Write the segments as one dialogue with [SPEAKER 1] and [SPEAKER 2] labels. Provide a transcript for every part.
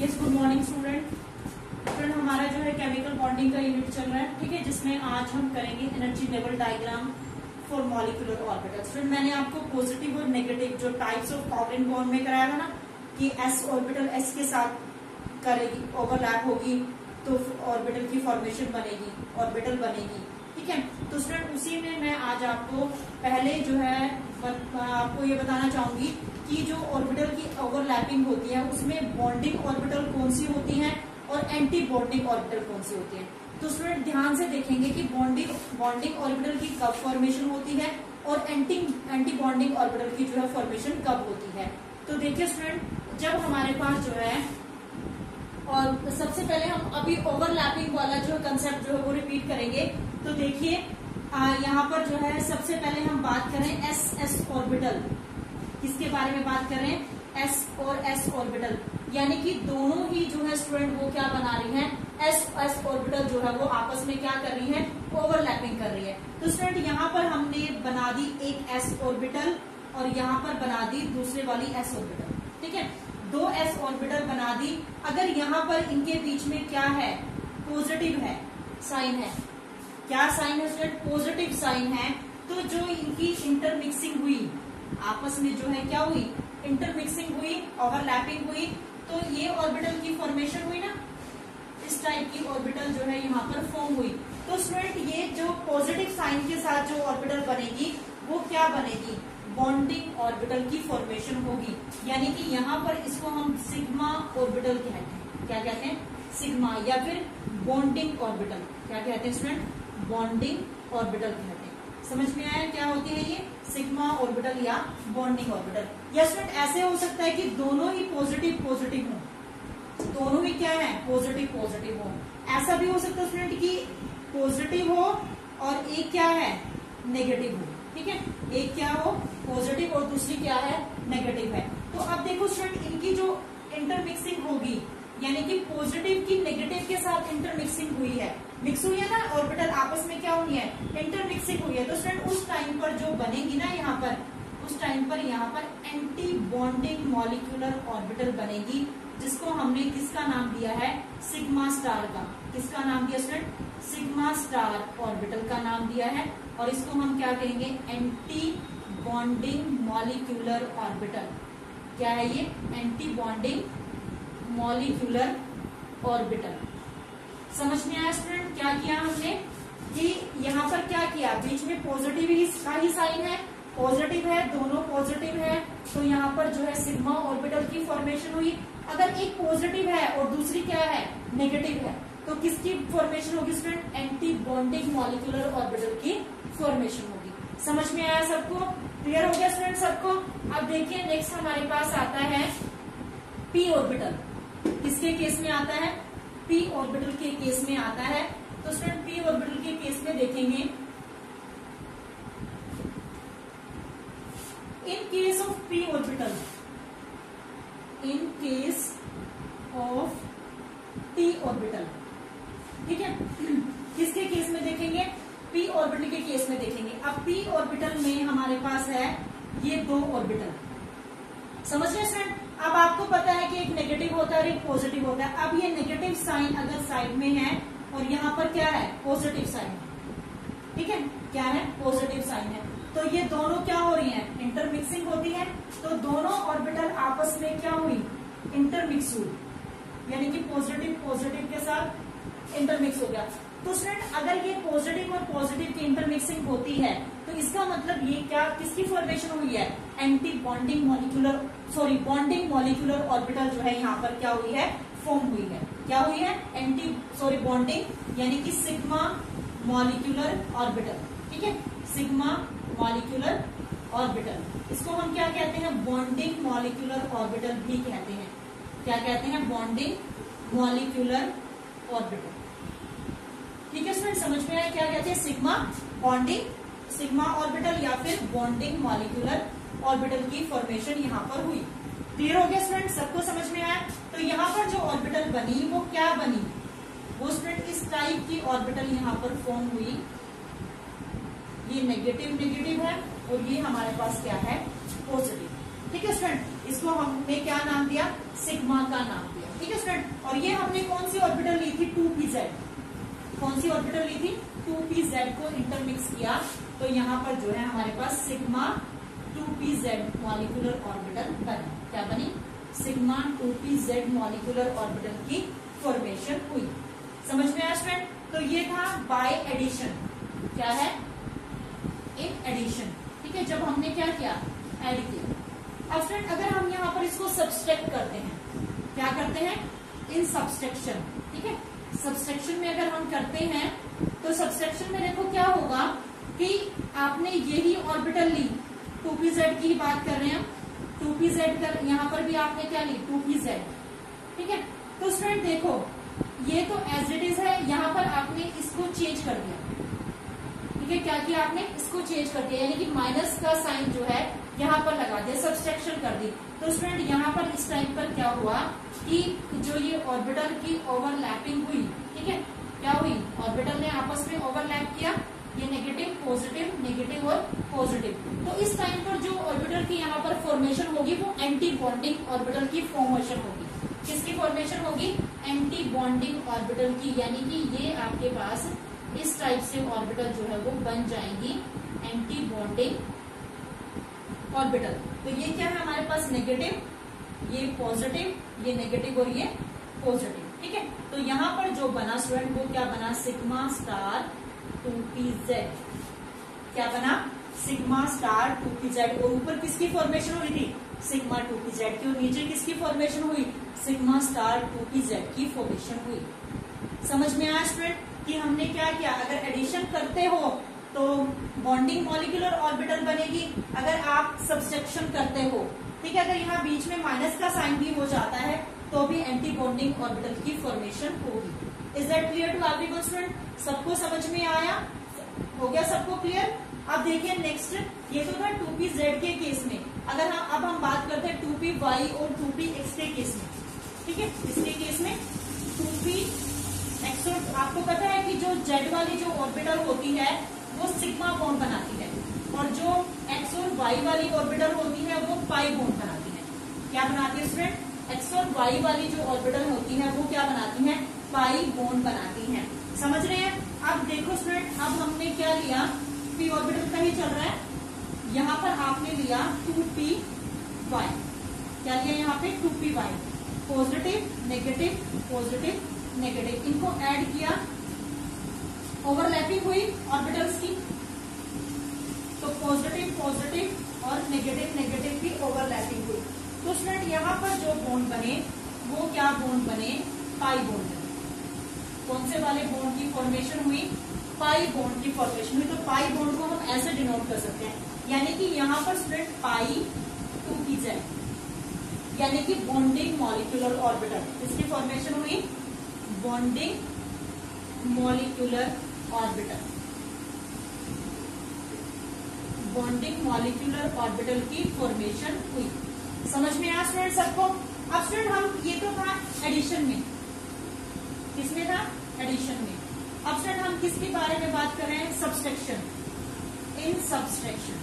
[SPEAKER 1] Yes, good morning student हमारा जो है केमिकल बॉन्डिंग का यूनिट चल रहा है, ठीक है, जिसमें आज हम करेंगे energy level diagram for molecular orbital. Student मैंने आपको पॉजिटिव और नेगेटिव जो टाइप्स ऑफ कोवलेंट बॉन्ड में कराया था ना कि एस ऑर्बिटल एस के साथ करेगी, ओवरलैप होगी तो ऑर्बिटल की फॉर्मेशन बनेगी, ऑर्बिटल बनेगी, ठीक है। तो स्टूडेंट उसी में मैं आज आपको पहले जो है आपको ये बताना चाहूंगी कि जो ऑर्बिटल की ओवरलैपिंग होती है उसमें बॉन्डिंग ऑर्बिटल कौन सी होती है और एंटी बॉन्डिंग ऑर्बिटल कौन सी होती है। तो स्टूडेंट ध्यान से देखेंगे कि बॉन्डिंग ऑर्बिटल की कब फॉर्मेशन होती है और एंटी बॉन्डिंग ऑर्बिटल की जो है फॉर्मेशन कब होती है। तो देखिए स्टूडेंट, जब हमारे पास जो है, और सबसे पहले हम अभी ओवरलैपिंग वाला जो कंसेप्ट जो है वो रिपीट करेंगे। तो देखिए यहाँ पर जो है सबसे पहले हम बात करें एस एस ऑर्बिटल, किसके बारे में बात करें, एस और एस ऑर्बिटल, यानी कि दोनों ही जो है स्टूडेंट वो क्या बना रही हैं, एस एस ऑर्बिटल जो है वो आपस में क्या कर रही है, ओवरलैपिंग कर रही है। तो स्टूडेंट यहाँ पर हमने बना दी एक एस ऑर्बिटल और यहाँ पर बना दी दूसरे वाली एस ऑर्बिटल, ठीक है, दो एस ऑर्बिटल बना दी। अगर यहाँ पर इनके बीच में क्या है, पॉजिटिव है, साइन है, क्या साइन है स्टूडेंट, पॉजिटिव साइन है, तो जो इनकी इंटरमिक्सिंग हुई आपस में जो है क्या हुई, इंटरमिक्सिंग हुई, ओवरलैपिंग हुई, तो ये ऑर्बिटल की फॉर्मेशन हुई ना, इस टाइप की ऑर्बिटल जो है यहाँ पर फॉर्म हुई। तो स्टूडेंट ये जो पॉजिटिव साइन के साथ जो ऑर्बिटल बनेगी वो क्या बनेगी, बॉन्डिंग ऑर्बिटल की फॉर्मेशन होगी, यानी कि यहाँ पर इसको हम सिग्मा ऑर्बिटल कहते हैं। क्या कहते हैं, सिग्मा, या फिर बॉन्डिंग ऑर्बिटल, क्या कहते हैं स्टूडेंट, बॉन्डिंग ऑर्बिटल कहते हैं। समझ में आया क्या होती है ये, सिग्मा ऑर्बिटल या बॉन्डिंग ऑर्बिटल। या स्टूडेंट ऐसे हो सकता है कि दोनों ही पॉजिटिव पॉजिटिव हो, दोनों ही क्या है, पॉजिटिव पॉजिटिव हो। ऐसा भी हो सकता है स्टूडेंट कि पॉजिटिव हो और एक क्या है, नेगेटिव हो, ठीक है, एक क्या हो पॉजिटिव और दूसरी क्या है, नेगेटिव है। तो अब देखो स्टूडेंट इनकी जो इंटरमिक्सिंग होगी, यानी कि पॉजिटिव की नेगेटिव के साथ इंटरमिक्सिंग हुई है, मिक्स हुई है ना, ऑर्बिटल आपस में क्या हुई है, इंटरमिक्सिंग हुई है। तो स्टूडेंट उस टाइम पर जो बनेगी ना यहाँ पर, उस टाइम पर यहाँ पर एंटी बॉन्डिंग मॉलिक्यूलर ऑर्बिटल बनेगी, जिसको हमने किसका नाम दिया है, सिग्मा स्टार का। किसका नाम दिया स्टूडेंट, सिग्मा स्टार ऑर्बिटल का नाम दिया है, और इसको हम क्या कहेंगे, एंटी बॉन्डिंग मॉलिक्यूलर ऑर्बिटल। क्या है ये, एंटी बॉन्डिंग मॉलिक्यूलर ऑर्बिटल। समझ में आया स्टूडेंट, क्या किया हमने कि यहाँ पर क्या किया, बीच में पॉजिटिव का ही साइन है, पॉजिटिव है, दोनों पॉजिटिव है, तो यहाँ पर जो है सिग्मा ऑर्बिटल की फॉर्मेशन हुई। अगर एक पॉजिटिव है और दूसरी क्या है, नेगेटिव है, तो किसकी फॉर्मेशन होगी student, anti bonding molecular orbital की फॉर्मेशन होगी। समझ में आया सबको, क्लियर हो गया स्टूडेंट सबको। अब देखिए नेक्स्ट हमारे पास आता है पी ऑर्बिटल। किसके केस में आता है, पी ऑर्बिटल के केस में आता है। तो स्टूडेंट पी ऑर्बिटल के केस में देखेंगे, in case of P orbital, in case of P orbital, ठीक है, किसके केस में देखेंगे, पी ऑर्बिटल के केस में देखेंगे। अब पी ऑर्बिटल में हमारे पास है ये दो ऑर्बिटल, समझ रहे स्टूडेंट। अब आपको पता है कि एक नेगेटिव होता है और एक पॉजिटिव होता है। अब ये नेगेटिव साइन अगर साइड में है और यहाँ पर क्या है, पॉजिटिव साइन, ठीक है, क्या है, पॉजिटिव साइन है, तो ये दोनों क्या हो रही हैं, इंटरमिक्सिंग होती है। तो दोनों ऑर्बिटल आपस में क्या हुई, इंटरमिक्स हुई, यानी कि पॉजिटिव पॉजिटिव के साथ इंटरमिक्स हो गया। तो स्टूडेंट अगर ये पॉजिटिव और पॉजिटिव की इंटरमिक्सिंग होती है तो इसका मतलब ये क्या, किसकी फॉर्मेशन हुई है, anti bonding molecular, sorry bonding molecular orbital जो है यहाँ पर क्या हुई है, फॉर्म हुई है। क्या हुई है, बॉन्डिंग, यानी कि सिग्मा मॉलिक्यूलर ऑर्बिटल, ठीक है, सिग्मा मॉलिक्यूलर ऑर्बिटल। इसको हम क्या कहते हैं, बॉन्डिंग मॉलिक्यूलर ऑर्बिटल भी कहते हैं। क्या कहते हैं, बॉन्डिंग मॉलिक्यूलर ऑर्बिटल, ठीक है स्टूडेंट, समझ में आया क्या कहते हैं, सिग्मा बॉन्डिंग, सिग्मा ऑर्बिटल या फिर बॉन्डिंग मॉलिक्यूलर ऑर्बिटल की फॉर्मेशन यहाँ पर हुई। क्लियर हो गया स्टूडेंट, सबको समझ में आया। तो यहाँ पर जो ऑर्बिटल बनी वो क्या बनी, वो स्टूडेंट इस टाइप की ऑर्बिटल यहाँ पर फॉर्म हुई। ये नेगेटिव नेगेटिव है और ये हमारे पास क्या है, पॉजिटिव, ठीक है स्टूडेंट। इसको हमने क्या नाम दिया, सिग्मा का नाम दिया। ठीक है स्टूडेंट, और ये हमने कौन सी ऑर्बिटल ली थी, 2pz। कौन सी ऑर्बिटल ली थी, 2pz को इंटरमिक्स किया, तो यहाँ पर जो है हमारे पास सिग्मा 2pz मॉलिक्यूलर ऑर्बिटल बनी। क्या बनी, सिग्मा 2pz मॉलिक्यूलर ऑर्बिटल की फॉर्मेशन हुई। समझ में आया स्टूडेंट? तो ये था बाय एडिशन। क्या है, इन एडिशन। ठीक है, जब हमने क्या किया, ऐड किया। अब स्टूडेंट अगर हम यहाँ पर इसको सब्सट्रैक्ट करते हैं, क्या करते हैं, इन सब्सट्रैक्शन। ठीक है, सब्सट्रैक्शन में अगर हम करते हैं तो सब्सट्रैक्शन में देखो क्या होगा कि आपने यही ऑर्बिटल ली, 2pz की बात कर रहे हैं, 2pz कर, यहाँ पर भी आपने क्या ली, 2pz। ठीक है, तो स्टूडेंट देखो ये तो एज इट इज है, यहाँ पर आपने इसको चेंज कर दिया। ठीक है, क्या किया आपने, इसको चेंज कर दिया, यानी कि माइनस का साइन जो है यहाँ पर लगा दिया, सब्सट्रैक्शन कर दी। तो स्टूडेंट यहाँ पर इस टाइम पर क्या हुआ कि जो ये ऑर्बिटल की ओवरलैपिंग हुई, ठीक है, क्या हुई, ऑर्बिटल ने आपस में ओवरलैप किया, ये नेगेटिव पॉजिटिव, नेगेटिव और पॉजिटिव। तो इस टाइम पर जो ऑर्बिटल की यहाँ पर फॉर्मेशन होगी वो एंटी बॉन्डिंग ऑर्बिटल की फॉर्मेशन होगी। किसकी फॉर्मेशन होगी, एंटी बॉन्डिंग ऑर्बिटल की, यानी कि ये आपके पास इस टाइप से ऑर्बिटल जो है वो बन जाएंगी एंटी बॉन्डिंग ऑर्बिटल। तो ये क्या है हमारे पास, नेगेटिव, ये पॉजिटिव, ये नेगेटिव और ये पॉजिटिव। ठीक है, तो यहाँ पर जो बना स्टूडेंट वो क्या बना, सिग्मा स्टार 2pz। क्या बना, सिग्मा स्टार 2pz। और ऊपर किसकी फॉर्मेशन हुई थी, सिग्मा 2pz की, और नीचे किसकी फॉर्मेशन हुई, सिग्मा स्टार 2pz की फॉर्मेशन हुई। समझ में आया स्टूडेंट कि हमने क्या किया, अगर एडिशन करते हो तो बॉन्डिंग मॉलिक्यूलर ऑर्बिटल बनेगी, अगर आप सब्सट्रैक्शन करते हो, ठीक है, अगर यहाँ बीच में माइनस का साइन भी हो जाता है तो भी एंटी बॉन्डिंग ऑर्बिटल की फॉर्मेशन होगी। Is that clear to everyone student? सबको समझ में आया, हो गया सबको क्लियर? अब देखिए नेक्स्ट, ये तो था 2pz के केस में। अगर अब हम बात करते हैं 2py और 2px के केस में। ठीक है, इसके केस में 2px, आपको पता है कि जो z वाली जो ऑर्बिटल होती है वो सिग्मा बॉन्ड बनाती है, और जो x और y वाली ऑर्बिटल होती है वो पाई बॉन्ड बनाती है। क्या बनाती है स्टूडेंट, x और y वाली जो ऑर्बिटल होती है वो क्या बनाती है, पाई बॉन्ड बनाती है। समझ रहे हैं? अब देखो स्टूडेंट, अब हमने क्या लिया, p ऑर्बिटल का ही चल रहा है, यहाँ पर आपने लिया 2py। क्या लिया यहाँ पे, 2py, positive negative positive negative, इनको ऐड किया, ओवरलैपिंग हुई ऑर्बिटल्स की, तो पॉजिटिव पॉजिटिव और नेगेटिव नेगेटिव की ओवरलैपिंग हुई। तो स्टूडेंट यहाँ पर जो बॉन्ड बने वो क्या बॉन्ड बने, पाई बॉन्ड बने। कौन से वाले बॉन्ड की फॉर्मेशन हुई, पाई बॉन्ड की फॉर्मेशन हुई। तो पाई बॉन्ड को हम ऐसे डिनोट कर सकते हैं, यानी कि यहाँ पर स्टूडेंट पाई 2pz, यानी कि बॉन्डिंग मॉलिक्यूलर ऑर्बिटल, इसकी फॉर्मेशन हुई bonding molecular orbital, bonding molecular orbital की फॉर्मेशन हुई। समझ में आया स्टूडेंट सबको? अब स्टूडेंट हम, ये तो था एडिशन में, किसमें था, एडिशन में। अब स्टूडेंट हम किसके बारे में बात कर रहे हैं, सब्सट्रैक्शन, इन सब्सट्रैक्शन,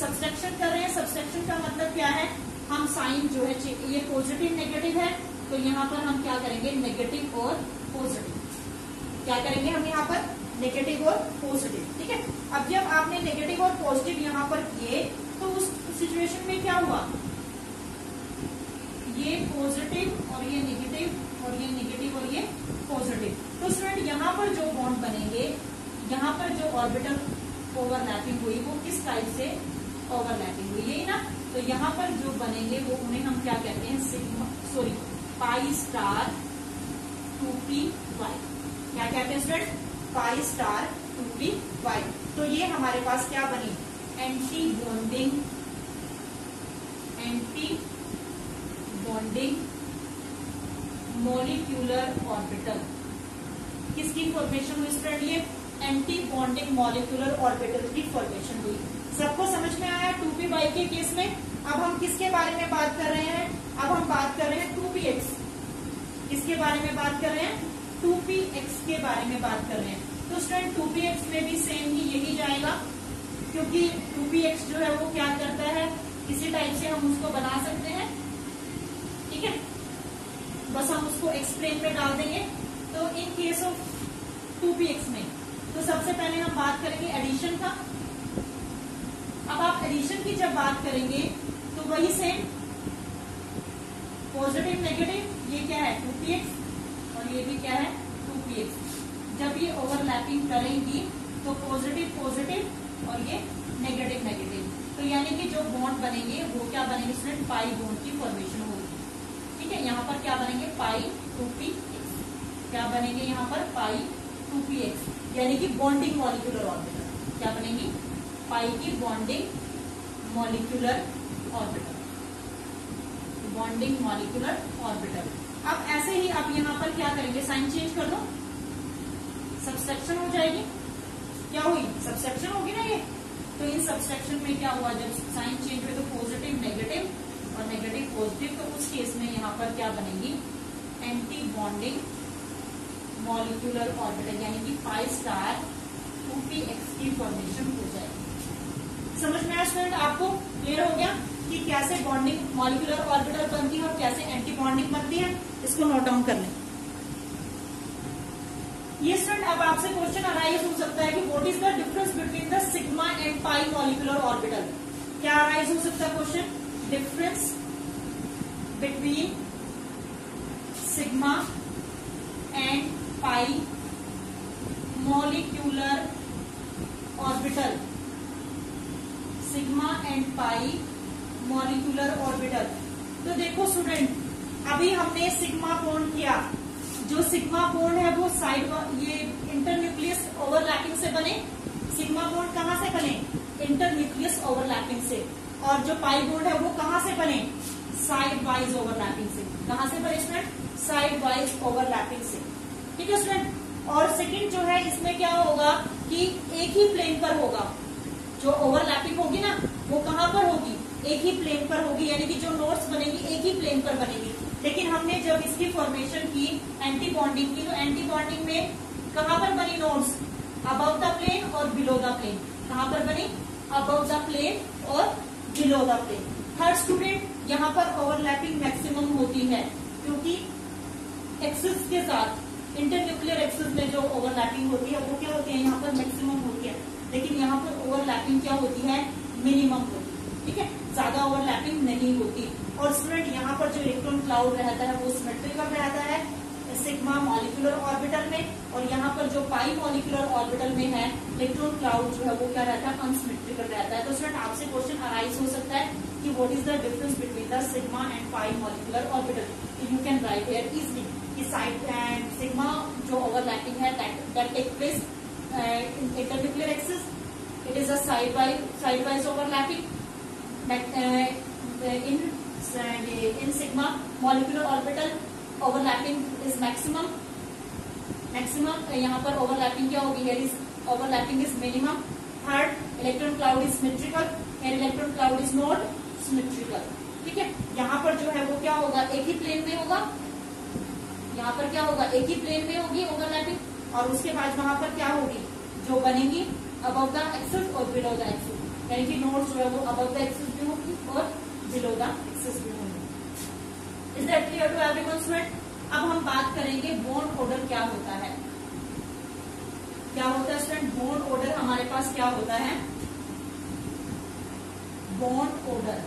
[SPEAKER 1] सब्सट्रैक्शन कर रहे हैं। सब्सट्रैक्शन का मतलब क्या है, हम साइन जो है, ये पॉजिटिव नेगेटिव है, तो यहाँ पर हम क्या करेंगे, नेगेटिव और पॉजिटिव, क्या करेंगे हम यहाँ पर, नेगेटिव और पॉजिटिव। ठीक है, अब जब आपने नेगेटिव और पॉजिटिव यहाँ पर किए तो उस सिचुएशन में क्या हुआ, ये पॉजिटिव और ये नेगेटिव और ये नेगेटिव और ये पॉजिटिव। तो स्टूडेंट यहाँ पर जो बॉन्ड बनेंगे, यहाँ पर जो ऑर्बिटल ओवरलैपिंग हुई वो किस टाइप से ओवरलैपिंग हुई, यही ना। तो यहाँ पर जो बनेंगे वो उन्हें हम क्या कहते हैं, सिग्मा, सॉरी, पाई स्टार 2py। क्या कहते हैं स्टूडेंट, पाई स्टार 2py। तो ये हमारे पास क्या बनी, एंटी बॉन्डिंग मॉलिक्यूलर ऑर्बिटल। किसकी फॉर्मेशन हुई स्टूडेंट, ये एंटी बॉन्डिंग मॉलिक्यूलर ऑर्बिटल की फॉर्मेशन हुई। सबको समझ में आया 2py के केस में? अब हम किसके बारे में बात कर रहे हैं, अब हम बात कर रहे हैं 2px। किसके बारे में बात कर रहे हैं, 2px के बारे में बात कर रहे हैं। तो स्टूडेंट 2px में भी सेम ही यही जाएगा, क्योंकि 2px जो है वो क्या करता है, इसी टाइप से हम उसको बना सकते हैं। ठीक है, बस हम उसको एक्सप्लेन में डाल देंगे। तो इन केस ऑफ 2px में तो सबसे पहले हम बात करेंगे एडिशन का। अब आप एडिशन की जब बात करेंगे तो वही सेम पॉजिटिव नेगेटिव, ये क्या है 2px और ये भी क्या है 2px। जब ये ओवरलैपिंग करेंगी तो पॉजिटिव पॉजिटिव और ये नेगेटिव नेगेटिव, तो यानी कि जो बॉन्ड बनेंगे वो क्या बनेंगे स्टूडेंट, पाई बॉन्ड की फॉर्मेशन होगी। ठीक है, यहाँ पर क्या बनेंगे पाई 2px, क्या बनेंगे यहाँ पर पाई 2px, यानी कि बॉन्डिंग मॉलिक्यूलर ऑर्बिटल। क्या बनेंगी, पाई की bonding molecular orbital, bonding molecular orbital. अब ऐसे ही आप यहाँ पर क्या करेंगे, साइन चेंज कर दो, सबट्रैक्शन हो जाएगी। क्या हुई, सबट्रैक्शन होगी ना ये। तो इन सबट्रैक्शन में क्या हुआ, जब साइन चेंज हुए तो पॉजिटिव नेगेटिव और नेगेटिव पॉजिटिव, तो उस केस में यहाँ पर क्या बनेगी, एंटी बॉन्डिंग मॉलिक्यूलर ऑर्बिटल, यानी कि पाई स्टार 2px की फॉर्मेशन हो जाएगी। समझ में आया स्टूडेंट, आपको क्लियर हो गया कि कैसे बॉन्डिंग मॉलिक्यूलर ऑर्बिटल बनती है और कैसे एंटी बॉन्डिंग बनती है। इसको नोट डाउन कर लें। ये स्टूडेंट अब आपसे क्वेश्चन अराइज हो सकता है कि what is the difference between the sigma and pi molecular orbital. क्या अराइज हो सकता है question, difference between sigma and pi molecular orbital, sigma and pi molecular orbital. तो देखो स्टूडेंट, अभी हमने सिग्मा बॉन्ड किया, जो सिग्मा बॉन्ड है वो साइड, ये इंटरन्यूक्लियस ओवरलैपिंग से बने। सिग्मा बॉन्ड कहां से बने, इंटरन्यूक्लियस ओवरलैपिंग से। और जो पाई बॉन्ड है वो कहां से बने, साइड वाइज ओवरलैपिंग से। कहां से बने स्टूडेंट, साइड वाइज ओवरलैपिंग से। ठीक है स्टूडेंट। और सेकंड जो है इसमें क्या होगा कि एक ही प्लेन पर होगा, जो ओवरलैपिंग होगी ना वो कहां पर होगी, एक ही प्लेन पर होगी, यानी कि जो नोड्स बनेंगी एक ही प्लेन पर बनेगी। लेकिन हमने जब इसकी फॉर्मेशन की एंटी बॉन्डिंग की, तो एंटी बॉन्डिंग में कहां पर बनी नोड्स, अबव द प्लेन और बिलो द प्लेन। कहां पर बनी, अबव द प्लेन और below the plane. Third student, यहाँ पर ओवरलैपिंग मैक्सिमम होती है, क्योंकि एक्सिस के साथ, इंटरन्यूक्लियर एक्सिस में जो ओवरलैपिंग होती है वो क्या होती है, यहाँ पर मैक्सिमम होती है। लेकिन यहाँ पर ओवरलैपिंग क्या होती है, मिनिमम होती है। ठीक है, ज्यादा ओवरलैपिंग नहीं होती। और स्टूडेंट यहाँ पर जो इलेक्ट्रॉन क्लाउड रहता है वो सिमेट्रिकल रहता है सिग्मा मॉलिक्यूलर ऑर्बिटल में, और यहाँ पर जो पाई मॉलिक्यूलर ऑर्बिटल में है इलेक्ट्रॉन क्लाउड जो है वो क्या रहता है, अनसिमेट्रिकल रहता है। तो स्टूडेंट आपसे क्वेश्चन अराइज हो सकता है कि what is the difference between the sigma and pi molecular orbital. You can write here easily कि साइड एंड सिग्मा जो ओवरलैपिंग है that take place in internuclear axis, it is a side wise overlapping. In sigma molecular orbital overlapping is maximum यहाँ पर overlapping क्या होगी, here is overlapping is minimum. Third, electron cloud is symmetrical, here electron cloud is not symmetrical. ठीक है, यहाँ पर जो है वो क्या होगा, एक ही प्लेन में होगा, यहाँ पर क्या होगा, एक ही प्लेन में होगी ओवरलैपिंग, और उसके बाद वहां पर क्या होगी, जो बनेंगी above the axis और below the axis, यानी कि नोड्स जो है वो above the axis भी होगी और below the axis भी होंगे। Is that clear to everyone student? अब हम बात करेंगे बॉन्ड ऑर्डर क्या होता है। क्या होता है स्टूडेंट, बॉन्ड ऑर्डर हमारे पास क्या होता है, बॉन्ड ऑर्डर।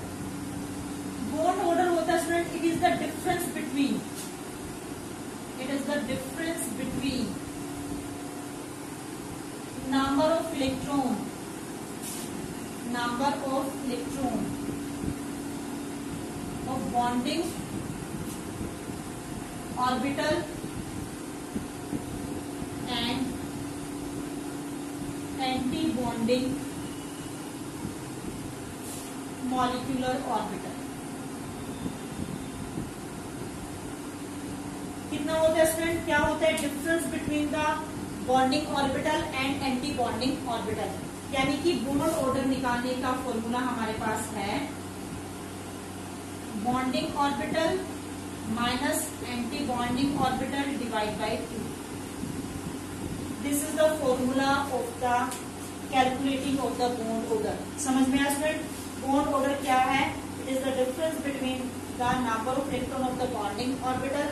[SPEAKER 1] बॉन्ड ऑर्डर होता है student, it is the difference between, it is the difference between number of electron of bonding orbital and anti-bonding molecular orbital। कितना होता है स्टूडेंट, क्या होता है difference between the bonding orbital and anti bonding orbital. यानी कि bond order निकालने का फॉर्मूला हमारे पास है bonding orbital minus anti bonding orbital divide by 2। This is the formula of the calculating of the bond order. समझ में आया student, bond order क्या है, it is the difference between the number of electron of the bonding orbital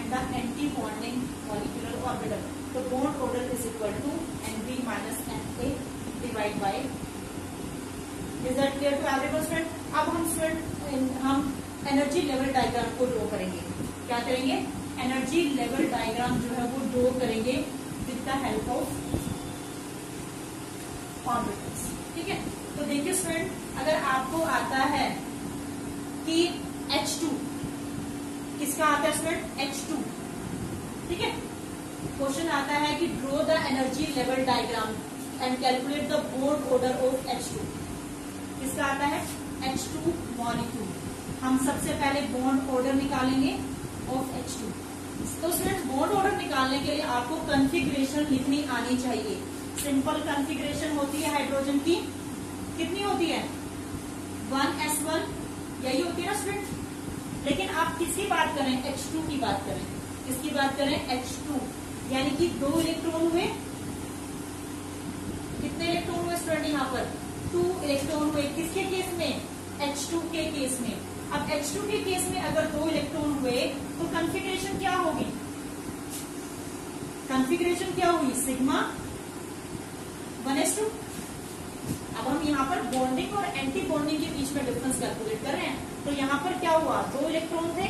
[SPEAKER 1] and the anti-bonding molecular orbital. तो bond order is equal to Nb minus Na divide by. Is that clear to everyone student? अब हम energy level diagram को draw करेंगे. क्या करेंगे? Energy level diagram जो है वो ड्रॉ करेंगे with the help of orbitals. ठीक है. तो देखिए स्टूडेंट, अगर आपको आता है कि H2 किसका आता है स्टूडेंट? H2. ठीक है. क्वेश्चन आता है कि draw the energy level diagram and calculate the bond order of H2. किसका आता है? H2 molecule. हम सबसे पहले बॉन्ड ऑर्डर निकालेंगे ऑफ H2. तो स्टूडेंट, बॉन्ड ऑर्डर निकालने के लिए आपको कॉन्फ़िगरेशन लिखनी आनी चाहिए. सिंपल कॉन्फ़िगरेशन होती है हाइड्रोजन की. कितनी होती है? 1s1. यही होती है ना स्टूडेंट. लेकिन आप किसकी बात करें? H2 की बात करें. किसकी बात करें? H2. यानी कि 2 इलेक्ट्रॉन हुए. कितने इलेक्ट्रॉन हुए स्टूडेंट? यहाँ पर 2 इलेक्ट्रॉन हुए. किसके केस में? H2 के केस में. अब H2 के केस में अगर 2 इलेक्ट्रॉन हुए तो कॉन्फ़िगरेशन क्या होगी? कॉन्फ़िगरेशन क्या हुई? Sigma 1s2. अब हम यहाँ पर बॉन्डिंग और एंटी बॉन्डिंग के बीच में डिफरेंस कैलकुलेट कर रहे हैं. तो यहाँ पर क्या हुआ? 2 इलेक्ट्रॉन थे,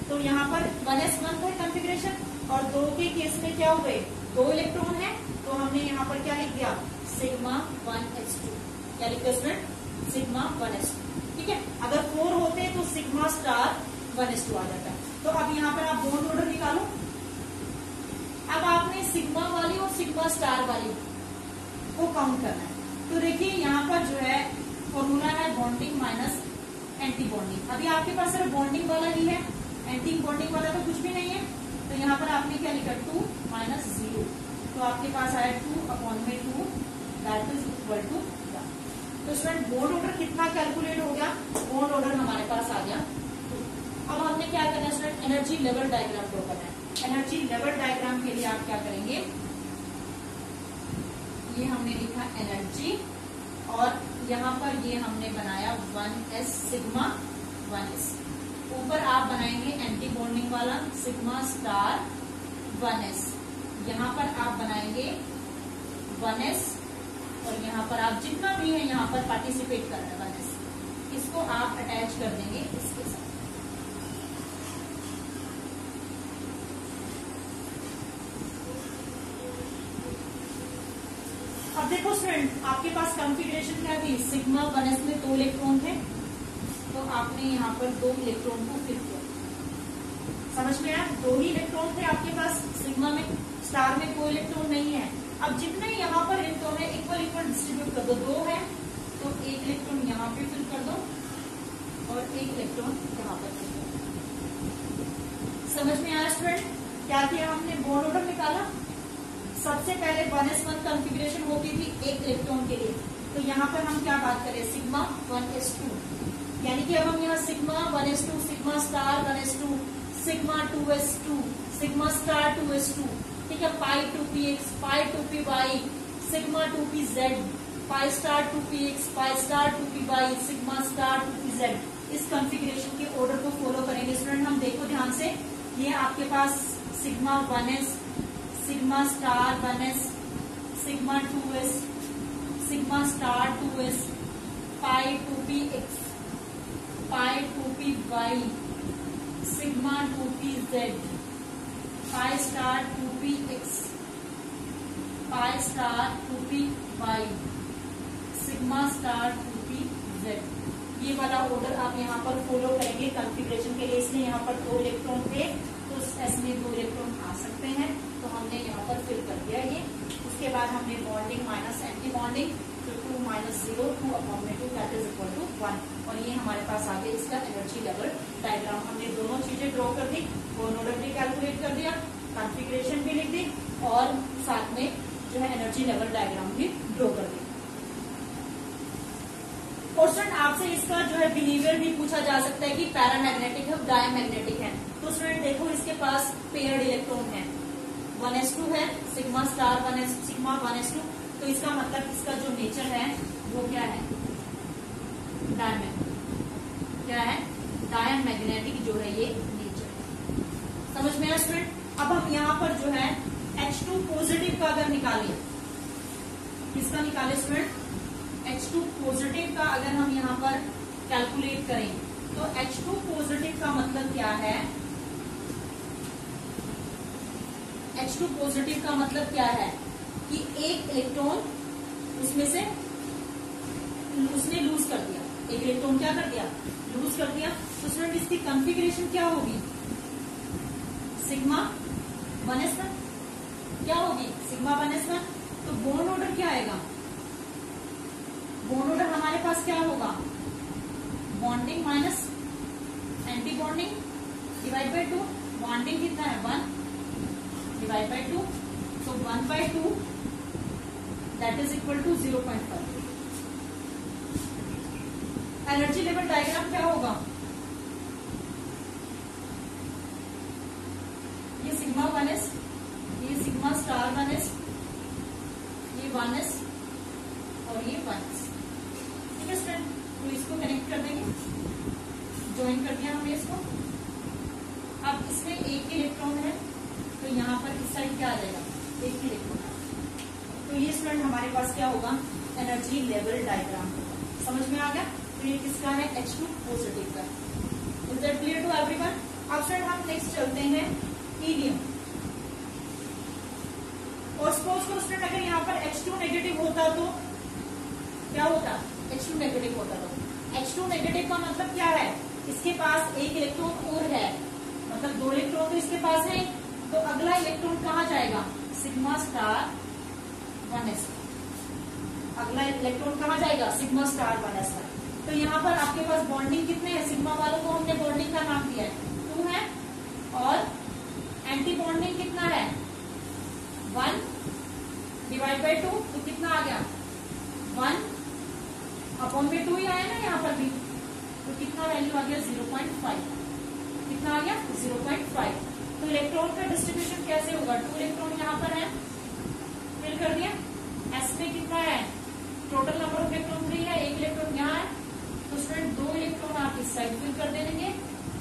[SPEAKER 1] तो यहाँ पर 1s1 था कॉन्फ़िगरेशन. और 2 के केस में क्या हुए? 2 इलेक्ट्रॉन है, तो हमने यहाँ पर क्या लिख दिया? Sigma 1s2. क्या लिख दिया स्टूडेंट? Sigma 1s2. ठीक है. अगर 4 होते तो सिग्मा स्टार 1s2 आ जाता. तो अब यहाँ पर आप बॉन्ड ऑर्डर निकालो. अब आपने सिग्मा वाली और सिग्मा स्टार वाली को काउंट करना है. तो देखिए यहाँ पर जो है फॉर्मूला है बॉन्डिंग माइनस एंटी बॉन्डिंग. अभी आपके पास सिर्फ बॉन्डिंग वाला ही है, एंटी बॉन्डिंग वाला तो कुछ भी नहीं है. तो यहाँ पर आपने क्या लिखा? 2 माइनस 0. तो आपके पास आया 2/2 दैट इज इक्वल टू 1. तो स्टूडेंट, बॉन्ड ऑर्डर कितना कैलकुलेट हो गया? बॉन्ड ऑर्डर हमारे पास आ गया. अब हमने क्या करना है student? Energy level diagram draw करना है. एनर्जी लेवल डायग्राम के लिए आप क्या करेंगे? ये हमने लिखा एनर्जी, और यहाँ पर ये हमने बनाया 1s सिग्मा 1s. ऊपर आप बनाएंगे एंटी बॉन्डिंग वाला सिग्मा स्टार 1s. यहाँ पर आप बनाएंगे 1s, और यहाँ पर आप जितना भी है यहाँ पर पार्टिसिपेट कर रहे हैं 1s, इसको आप अटैच कर देंगे इसके साथ. अब देखो स्टूडेंट, आपके पास कॉन्फ़िगरेशन क्या थी? सिग्मा 1s में 2 इलेक्ट्रॉन थे, तो आपने यहाँ पर 2 इलेक्ट्रॉन को फिल किया. समझ में आया? 2 ही इलेक्ट्रॉन थे आपके पास सिग्मा में. स्टार में कोई इलेक्ट्रॉन नहीं है. अब जितने यहाँ पर इलेक्ट्रॉन है इक्वल इक्वल डिस्ट्रीब्यूट कर दो. 2 है तो 1 इलेक्ट्रॉन यहाँ पे फिल कर दो और 1 इलेक्ट्रॉन यहाँ पर फिल कर दो. समझ में आया स्टूडेंट? क्या किया हमने? बॉन्ड ऑर्डर निकाला. सबसे पहले 1s1 कॉन्फ़िगरेशन होती थी 1 इलेक्ट्रॉन के लिए. तो यहाँ पर हम क्या बात करें? Sigma 1s2. यानी कि अब हम यहाँ sigma 1s2, sigma star 1s2, sigma 2s2, sigma star 2s2. ठीक है. पाई 2px, pi 2py, sigma 2pz, pi star 2px, pi star 2py, sigma star 2pz. इस कॉन्फ़िगरेशन के ऑर्डर को फॉलो करेंगे स्टूडेंट. हम देखो ध्यान से, ये आपके पास sigma 1s, sigma star 1s, sigma 2s, sigma star 2s, pi 2px, pi 2py, sigma 2pz, pi star 2px, pi star 2py, sigma star 2pz. ये वाला ऑर्डर आप यहाँ पर फॉलो करेंगे कॉन्फ़िगरेशन के लिए. इसलिए यहाँ पर 2 इलेक्ट्रॉन थे तो इसमें 2 इलेक्ट्रॉन आ सकते हैं, तो हमने यहाँ पर फिल कर दिया ये. उसके बाद हमने बॉन्डिंग माइनस एंटी बॉन्डिंग, तो 2 minus 0 2/2 that is equal to 1. और ये हमारे पास आ गया इसका एनर्जी लेवल डायग्राम. हमने दोनों चीजें ड्रॉ कर दी, बॉन्ड ऑर्डर भी कैलकुलेट कर दिया, कॉन्फ़िगरेशन भी लिख दी, और साथ में जो है एनर्जी लेवल डायग्राम भी ड्रॉ कर दी. और स्टूडेंट, आपसे इसका जो है बिहेवियर भी पूछा जा सकता है कि पैरामैग्नेटिक है, डायमैग्नेटिक है. तो स्टूडेंट देखो, इसके पास पेयर्ड इलेक्ट्रॉन है. 1s2 है, sigma star 1s, sigma 1s2. तो इसका मतलब इसका जो नेचर है वो क्या है? डायमैग्नेटिक. क्या है? डायमैग्नेटिक जो है ये नेचर है. समझ में आया स्टूडेंट? अब हम यहाँ पर जो है H2 पॉजिटिव का अगर निकालें, किसका निकाले स्टूडेंट? H2 पॉजिटिव का अगर हम यहाँ पर कैलकुलेट करें तो H2 पॉजिटिव का मतलब क्या है? H2 पॉजिटिव का मतलब क्या है कि एक इलेक्ट्रॉन उसमें से उसने लूज कर दिया, एक इलेक्ट्रॉन क्या कर दिया? लूज कर दिया। तो स्टूडेंट इसकी कॉन्फ़िगरेशन क्या होगी? सिग्मा 1s1 क्या होगी? Sigma 1s1। तो बॉन्ड ऑर्डर क्या आएगा? बॉन्ड ऑर्डर हमारे पास क्या होगा? Bonding minus anti bonding divide by 2। Bonding कितना है? 1 डिवाइड बाय 2, तो 1/2 that is equal to 0.5। Energy level diagram क्या होगा? ये सिग्मा 1s, ये सिग्मा स्टार 1s, ये 1s और ये 1s। ठीक है स्टूडेंट, तो इसको कनेक्ट कर देंगे, ज्वाइन कर दिया हमने इसको। अब इसमें एक ही इलेक्ट्रॉन है तो यहाँ पर इस साइड क्या आ जाएगा? एक ही इलेक्ट्रॉन। तो ये स्टूडेंट हमारे पास क्या होगा? एनर्जी लेवल डायग्राम होगा। समझ में आ गया? तो ये किसका है? H2 पॉजिटिव का। Is that clear to everyone? अब स्टूडेंट हम नेक्स्ट चलते हैं हीलियम। और सपोज को स्टूडेंट अगर यहाँ पर H2 नेगेटिव होता तो क्या होता? H2 नेगेटिव होता तो H2 नेगेटिव का मतलब क्या है? इसके पास एक इलेक्ट्रॉन और है, मतलब 2 इलेक्ट्रॉन तो इसके पास है, तो अगला इलेक्ट्रॉन कहाँ जाएगा? Sigma star 1s। अगला इलेक्ट्रॉन कहाँ जाएगा? Sigma star 1s। तो यहाँ पर आपके पास बॉन्डिंग कितने हैं? सिग्मा वालों को हमने बॉन्डिंग का नाम दिया है 2 है, और एंटी बॉन्डिंग कितना है? 1 डिवाइड बाय 2, तो कितना आ गया? 1/2 ही आया ना यहाँ पर भी, तो कितना वैल्यू आ गया? 0.5। कितना आ गया? 0.5। तो इलेक्ट्रॉन का डिस्ट्रीब्यूशन कैसे होगा? 2 इलेक्ट्रॉन यहाँ पर है, फिल कर दिया। S में कितना है? टोटल नंबर ऑफ इलेक्ट्रॉन 3 है, एक इलेक्ट्रॉन यहाँ है, तो स्टूडेंट 2 इलेक्ट्रॉन आप इस साइड फिल कर देंगे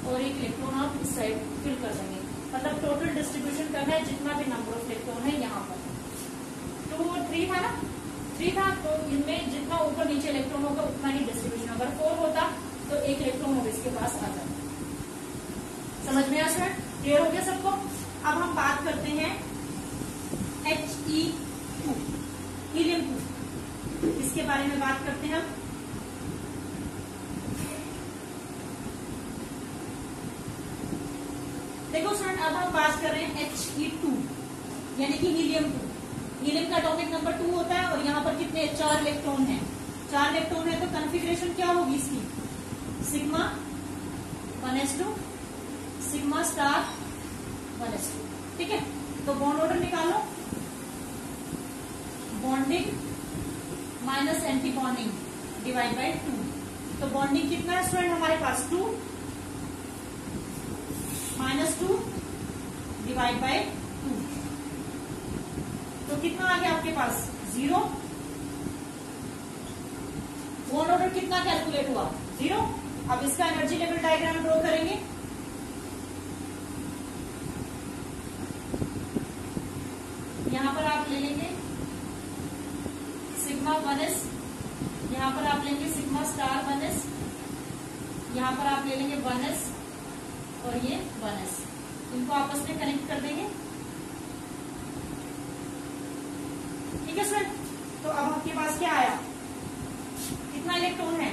[SPEAKER 1] और एक इलेक्ट्रॉन आप इस साइड फिल कर देंगे। मतलब टोटल डिस्ट्रीब्यूशन करना है जितना भी नंबर ऑफ इलेक्ट्रॉन है यहाँ पर। 2 और 3 था ना? 3 था, तो इनमें जितना ऊपर नीचे इलेक्ट्रॉन होगा उतना ही डिस्ट्रीब्यूशन। अगर 4 होता तो एक इलेक्ट्रॉन और इसके पास आ जाता। समझ में आया स्टूडेंट? क्लियर हो गया सबको? अब हम बात करते हैं He2, हीलियम 2, इसके बारे में बात करते हैं हम। देखो स्टूडेंट, अब हम बात कर रहे हैं He2 यानी कि हीलियम 2। हीलियम का एटॉमिक नंबर 2 होता है, और यहाँ पर कितने? 4 इलेक्ट्रॉन है। 4 इलेक्ट्रॉन है, तो कॉन्फ़िगरेशन क्या होगी इसकी? Sigma 1s2, sigma star 1s2। ठीक है, तो बॉन्ड ऑर्डर निकालो। Bonding minus anti bonding divide by 2। तो बॉन्डिंग कितना है स्टूडेंट हमारे पास? 2 माइनस 2 डिवाइड बाय 2, तो कितना आ गया आपके पास? 0। बॉन्ड ऑर्डर कितना कैलकुलेट हुआ? 0। अब इसका एनर्जी लेवल डायग्राम ड्रॉ करेंगे। यहां पर आप ले लेंगे सिग्मा 1s, यहां पर आप लेंगे सिग्मा स्टार 1s, यहां पर आप ले लेंगे 1s और ये 1s, इनको आपस में कनेक्ट कर देंगे। ठीक है सर? तो अब आपके पास क्या आया? कितना इलेक्ट्रॉन है?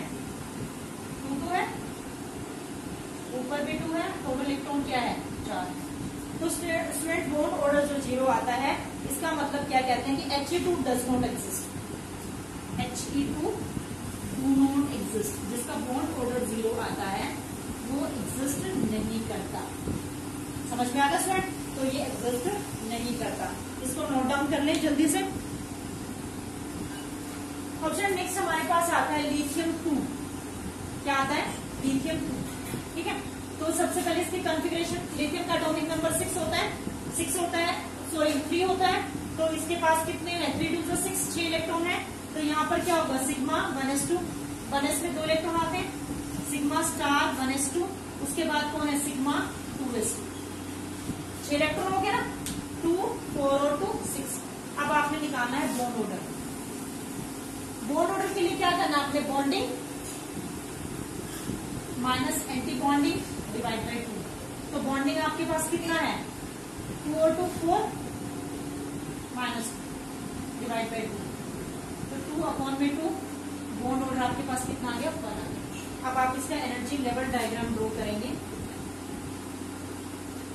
[SPEAKER 1] 2 है, ऊपर भी 2 है, टोटल इलेक्ट्रॉन क्या है? 4। तो स्टूडेंट बॉन्ड ऑर्डर जो 0 आता है, इसका मतलब क्या कहते हैं कि He2 does not exist. He2 do not exist, जिसका बॉन्ड ऑर्डर 0 आता है वो एग्जिस्ट नहीं करता। समझ में आ गया स्टूडेंट? तो ये एग्जिस्ट नहीं करता, इसको नोट डाउन कर लें जल्दी से। ऑप्शन नेक्स्ट हमारे पास आता है लिथियम 2। क्या आता है? लिथियम 2। ठीक है, तो सबसे पहले इसकी कॉन्फ़िगरेशन, लिथियम का एटॉमिक नंबर 6 होता है, 3 होता है, तो इसके पास कितने हैं? 3 2 6, 6 इलेक्ट्रॉन है। तो यहाँ पर क्या होगा? सिग्मा 1s2, 1s में 2 इलेक्ट्रॉन आते हैं, सिग्मा स्टार 1s2, उसके बाद कौन है? Sigma 2s2। इलेक्ट्रॉन हो गया ना, 2, 4 और 2, 6। अब आपने निकालना है बॉन्ड ऑर्डर। बॉन्ड ऑर्डर के लिए क्या करना आपने, bonding minus anti bonding divide by 2। तो बॉन्डिंग आपके पास कितना है, 2 और 2 4 माइनस डिवाइड बाई 2, तो 2/2। बॉन्ड ऑर्डर आपके पास कितना आ गया, 1 आ गया। अब आप इसका एनर्जी लेवल डायग्राम ड्रॉ करेंगे।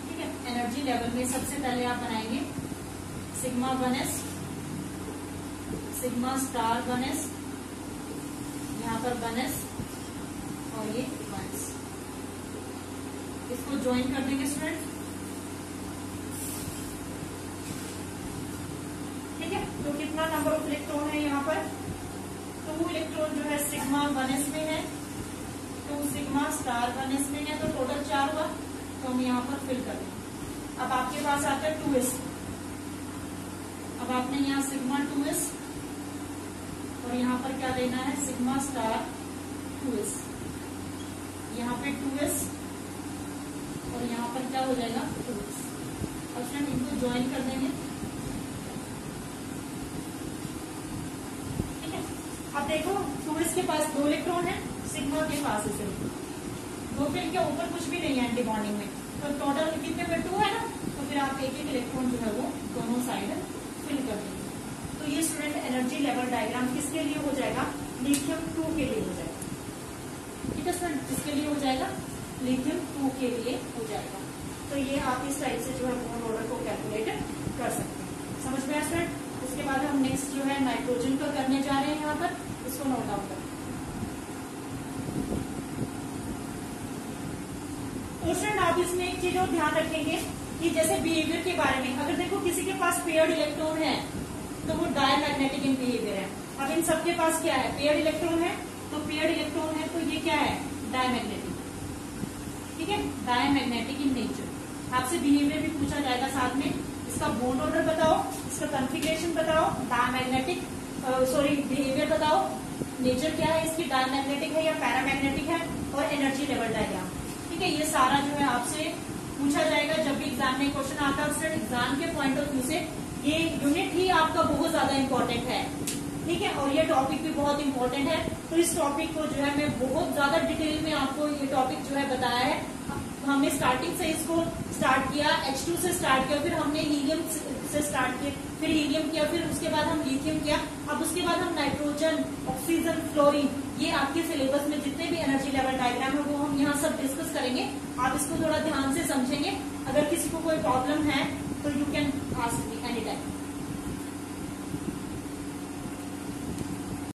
[SPEAKER 1] ठीक है, एनर्जी लेवल में सबसे पहले आप बनाएंगे sigma 1s, sigma star 1s, यहाँ पर 1s और ये 1s, इसको ज्वाइन कर देंगे स्टूडेंट। ठीक है, तो कितना नंबर ऑफ इलेक्ट्रॉन है यहाँ पर, 2 इलेक्ट्रॉन जो है सिग्मा 1s में है, 2 सिग्मा स्टार 1s में है, तो टोटल 4 हुआ। तो हम यहाँ पर फिल कर देंगे। अब आपके पास आता है 2s। अब आपने यहाँ सिग्मा 2s और यहाँ पर क्या देना है, सिग्मा स्टार 2s, यहाँ पे 2s और यहाँ पर क्या हो जाएगा 2s। अब फ्रेंड इनको ज्वाइन कर देंगे। ठीक है, अब देखो 2s के पास 2 इलेक्ट्रॉन है, सिग्मा के पास है सिर्फ 2, फिर के ऊपर कुछ भी नहीं है एंटी बॉन्डिंग में, तो टोटल कितने पे 2 है ना, तो फिर आप एक इलेक्ट्रॉन जो है वो दोनों साइड फिल कर देंगे। तो ये स्टूडेंट एनर्जी लेवल डायग्राम किसके लिए हो जाएगा, लिथियम 2 के लिए हो जाएगा। ठीक है स्टूडेंट, किसके लिए हो जाएगा, लिथियम 2 के लिए हो जाएगा। तो ये आप इस टाइप से जो है बॉन्ड ऑर्डर को कैलकुलेट कर सकते हैं। समझ में आया स्टूडेंट। उसके बाद हम नेक्स्ट जो है नाइट्रोजन का करने जा रहे हैं, यहाँ पर इसको नोट डाउन करें। तो स्टूडेंट आप इसमें एक चीज और ध्यान रखेंगे कि जैसे बिहेवियर के बारे में, अगर देखो किसी के पास पेयर्ड इलेक्ट्रॉन है तो वो डायमैग्नेटिक इन बिहेवियर है। अब इन सबके पास क्या है, पेयर्ड इलेक्ट्रॉन है, तो पेयर्ड इलेक्ट्रॉन है तो ये क्या है, डायमैग्नेटिक। ठीक है, डायमैग्नेटिक इन नेचर। आपसे बिहेवियर भी पूछा जाएगा साथ में, इसका बॉन्ड ऑर्डर बताओ, इसका कॉन्फ़िगरेशन बताओ, डायमैग्नेटिक बिहेवियर बताओ, नेचर क्या है इसकी, डायमैग्नेटिक है या पैरामैग्नेटिक है, और एनर्जी लेवल डायग्राम। ठीक है, ये सारा जो है आपसे पूछा जाएगा जब भी एग्जाम में क्वेश्चन आता है। एग्जाम के पॉइंट ऑफ व्यू से ये यूनिट ही आपका बहुत ज्यादा इंपॉर्टेंट है। ठीक है, और ये टॉपिक भी बहुत इंपॉर्टेंट है। तो इस टॉपिक को जो है मैं बहुत ज्यादा डिटेल में आपको ये टॉपिक जो है बताया है। हमने स्टार्टिंग से इसको स्टार्ट किया, H2 से स्टार्ट किया, फिर हमने हीलियम से स्टार्ट किया, फिर हीलियम किया, फिर उसके बाद हम लिथियम किया, अब उसके बाद हम नाइट्रोजन, ऑक्सीजन, फ्लोरीन, ये आपके सिलेबस में जितने भी एनर्जी लेवल डायग्राम है वो हम यहाँ सब डिस्कस करेंगे। आप इसको थोड़ा ध्यान से समझेंगे। अगर किसी को कोई प्रॉब्लम है तो यू कैन आस्क मी।